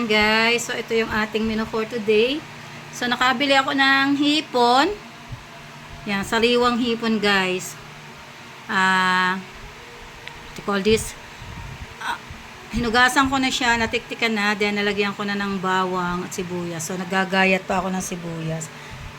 Ayan guys, so ito yung ating menu for today. So nakabili ako ng hipon. Yan, sariwang hipon guys. What you call this? Hinugasan ko na siya, natiktikan na, then nalagyan ko na ng bawang at sibuyas. So naggagayat pa ako ng sibuyas.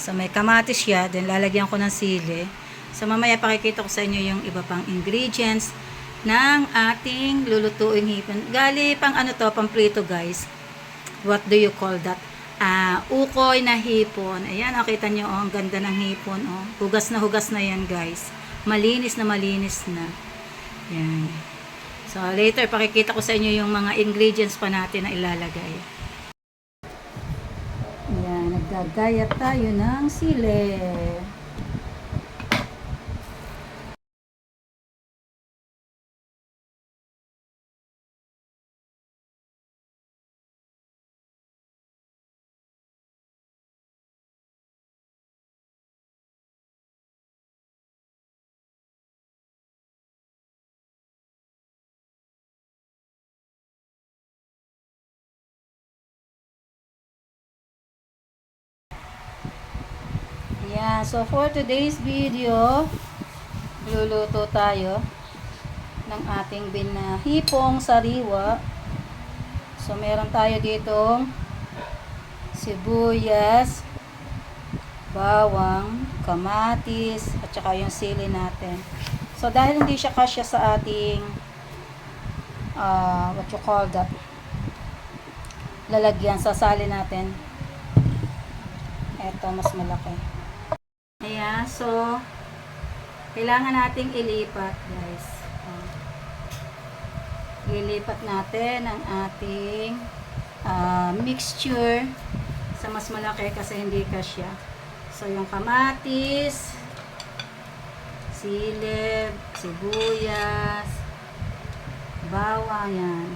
So may kamatis siya, then lalagyan ko ng sili. So mamaya pakikita ko sa inyo yung iba pang ingredients ng ating lulutuing hipon. Gali pang ano to, pang prito guys. What do you call that? Ukoy na hipon. Ayan, nakita nyo, oh, ang ganda ng hipon. Oh. Hugas na yan guys. Malinis na. Yan. So later, pakikita ko sa inyo yung mga ingredients pa natin na ilalagay. Ayan, naggagayat tayo ng sili. Yeah, so for today's video, luluto tayo ng ating binahipong sariwa. So meron tayo ditong sibuyas, bawang, kamatis, at saka yung sili natin. So dahil hindi siya kasya sa ating what you call that, lalagyan, sasali natin. Eto, mas malaki. Ayan, so kailangan nating ilipat guys. Ilipat natin ang ating mixture sa mas malaki kasi hindi kasya. So yung kamatis, sili, sibuyas, bawang, yan.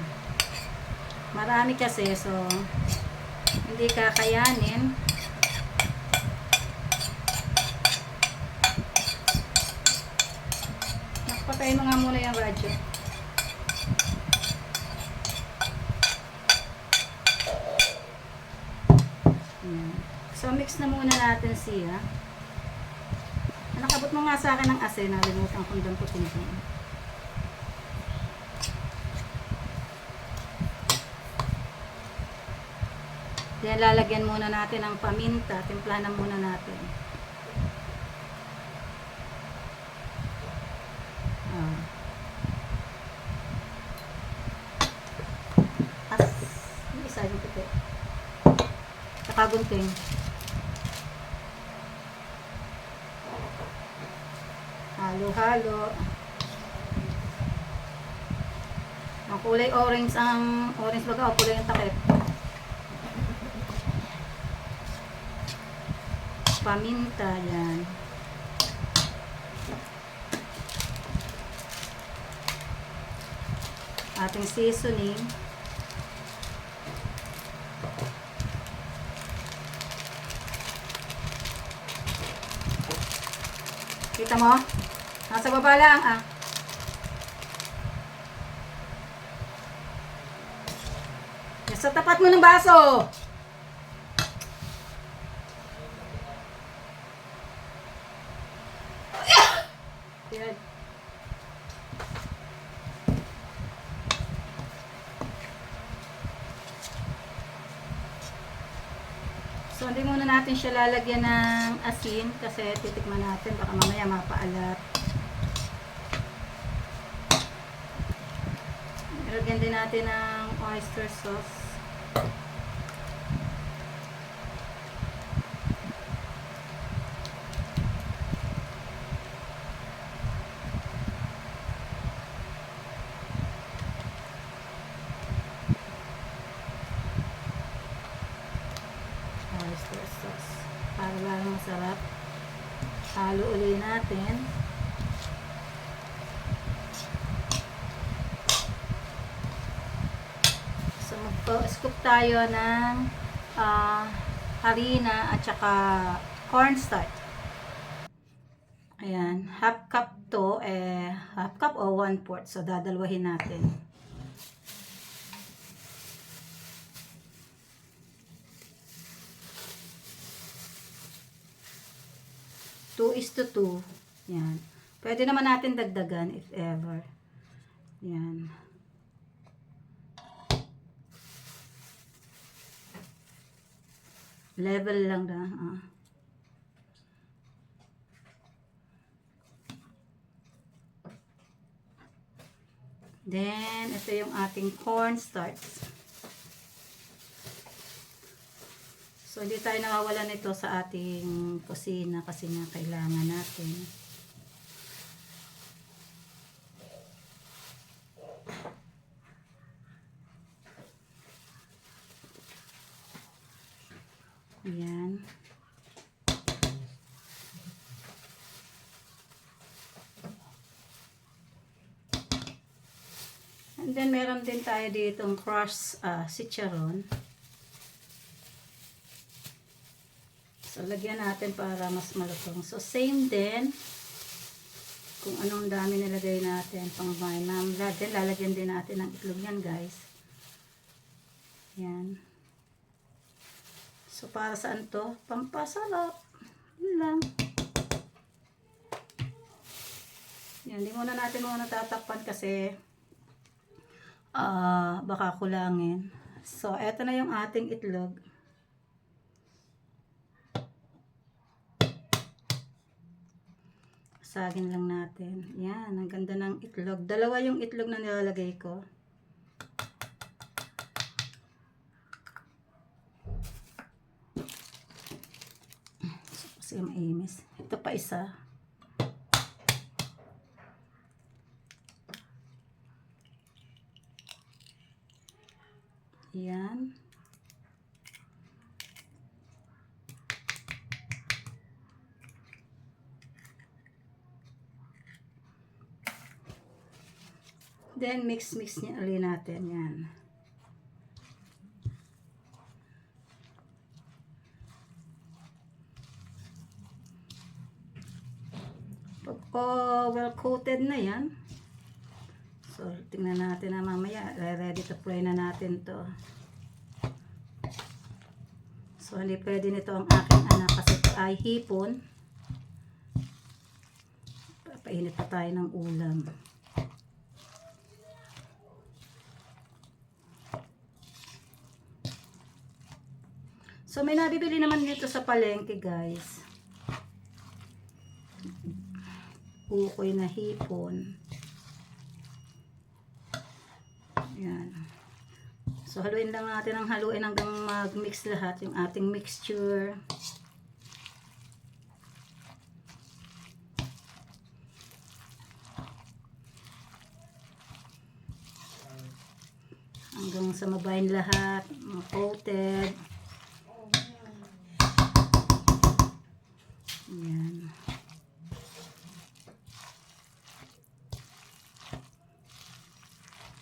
Marami kasi, so hindi kakayanin. Patayin mo nga muna yung radyo. Ayan. So, mix na muna natin siya. Nakabot mo nga sa akin ng asin. Nalimutan kong damputin ko. Then, lalagyan muna natin ng paminta. Timplahan muna natin. Yung puti. Saka gunting. Halo-halo. Ang kulay orange baga o kulay yung takip. Paminta yan. Ating seasoning. Kita mo? Nasa baba lang, Sa tapat mo ng baso. Yan. So, hindi muna natin siya lalagyan ng asin kasi titikman natin. Baka mamaya mapaalat. Lagyan din natin ng oyster sauce. Oyster sauce. Para lang masarap. Halo uli natin. So mag-scoop tayo ng harina at saka cornstarch. Ayan, half cup to, half cup o 1/4. So dadalwahin natin. 2:2. Yan. Pwede naman natin dagdagan if ever. Yan. Level lang na. Then, ito yung ating cornstarch. So, hindi tayo nawawalan nito sa ating kusina kasi nga kailangan natin. Ayan. And then, meron din tayo ditong crushed chicharon. So, lagyan natin para mas malutong. So, same din. Kung anong dami nilagay natin pang mamla. Then, lalagyan din natin ng itlog yan, guys. Yan. So, para saan to? Pampasarap. Yun lang. Yan. Hindi muna natin tatakpan kasi baka kulangin. So, eto na yung ating itlog. Sagin lang natin. Yan. Ang ganda ng itlog. Dalawa yung itlog na nilalagay ko. So, kasi maimis. Ito pa isa. Yan. Then, mix niya ulit natin. Yan. Pag well coated na yan. So, tingnan natin na mamaya. Ready to fry na natin to. So, hindi pwede nito ang aking anak kasi ay hipon. Papainit pa tayo ng ulam. So, may nabibili naman dito sa palengke, guys. Ukoy na hipon. Yan. So, haluin lang natin ang haluin hanggang mag-mix lahat yung ating mixture. Hanggang sa mabayin lahat, coated. Yan.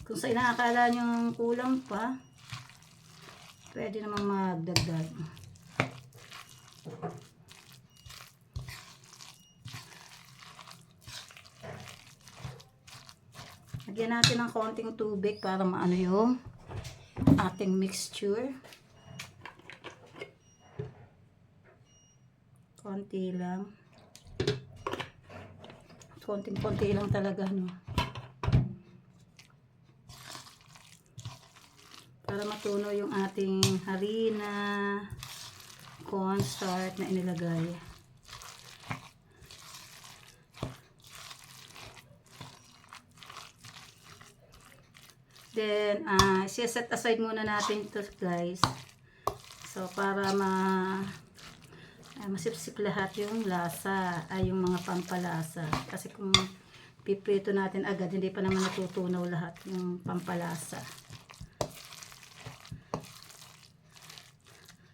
Kung sa inaakala nyo kulang pa, pwede naman magdagdag. Lagyan natin ng konting tubig para maano yung ating mixture. Konti lang. Konting-konti lang talaga, no? Para matunaw yung ating harina, cornstarch na inilagay. Then, set aside muna natin ito, guys. So, para masipsip lahat yung lasa, yung mga pampalasa. Kasi kung piprito natin agad, hindi pa naman natutunaw lahat yung pampalasa.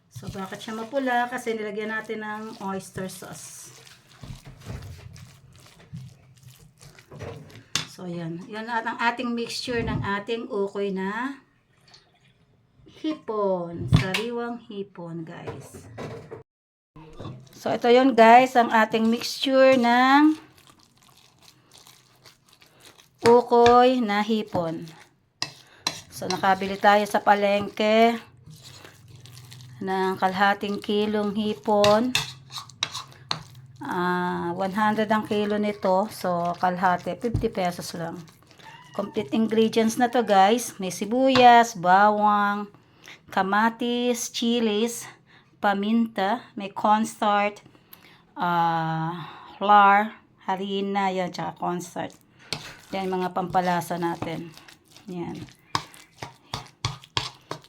So, bakit siya mapula? Kasi nilagyan natin ng oyster sauce. So, yan. Yan ang ating mixture ng ating ukoy na hipon. Sariwang hipon, guys. So, ito yon guys, ang ating mixture ng ukoy na hipon. So, nakabili tayo sa palengke ng kalahating kilong hipon. 100 ang kilo nito. So, kalahati, 50 pesos lang. Complete ingredients na to guys. May sibuyas, bawang, kamatis, chilis, paminta, may cornstarch, flour, harina, yan, tsaka cornstarch. Yan, mga pampalasa natin. Yan.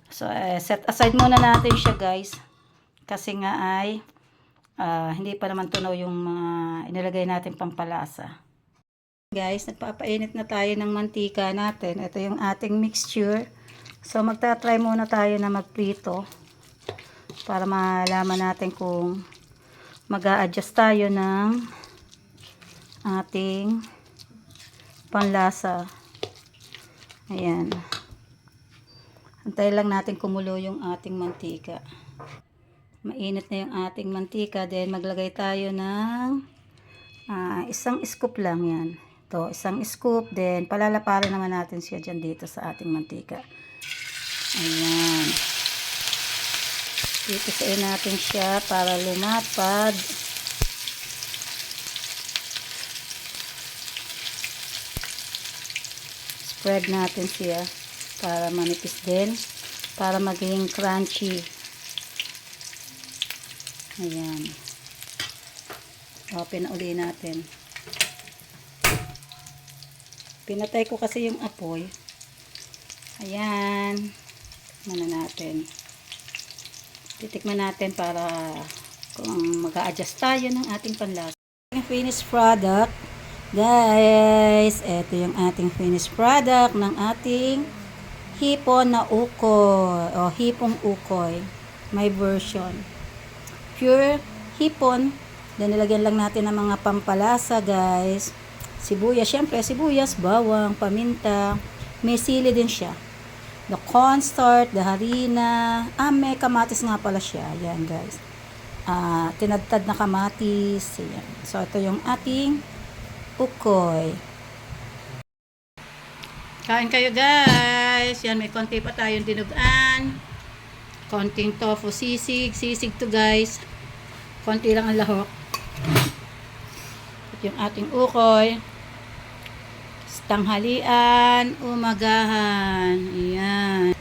So, set aside muna natin siya guys. Kasi nga ay, hindi pa naman tunaw yung mga inilagay natin pampalasa. Guys, nagpapainit na tayo ng mantika natin. Ito yung ating mixture. So, magta-try muna tayo na magprito para malaman natin kung mag-a-adjust tayo ng ating panlasa. Ayan. Antay lang natin kumulo yung ating mantika. Mainit na yung ating mantika. Then, maglagay tayo ng isang scoop lang yan. Ito, isang scoop. Then, palalaparin naman natin siya dyan dito sa ating mantika. Ayan. Titisain natin siya para lumapad. Spread natin siya para manipis din. Para maging crunchy. Ayan. Open na uli natin. Pinatay ko kasi yung apoy. Ayan. Mana natin. Titikman natin para kung mag-a-adjust tayo ng ating panlasa. Finished product. Guys, ito yung ating finished product ng ating hipon na ukoy o hipong ukoy. My version. Pure hipon. Then, nilagyan lang natin ng mga pampalasa, guys. Sibuyas, syempre, sibuyas, bawang, paminta. May sili din siya. The cornstarch, the harina. May kamatis nga pala siya. Ayan, guys. Tinadtad na kamatis. Ayan. So, ito yung ating ukoy. Kain kayo, guys. Yan, may konti pa tayong dinugan. Konting tofu sisig. Sisig to, guys. Konti lang ang lahok. At yung ating ukoy. Tanghalian, umagahan. Ayan.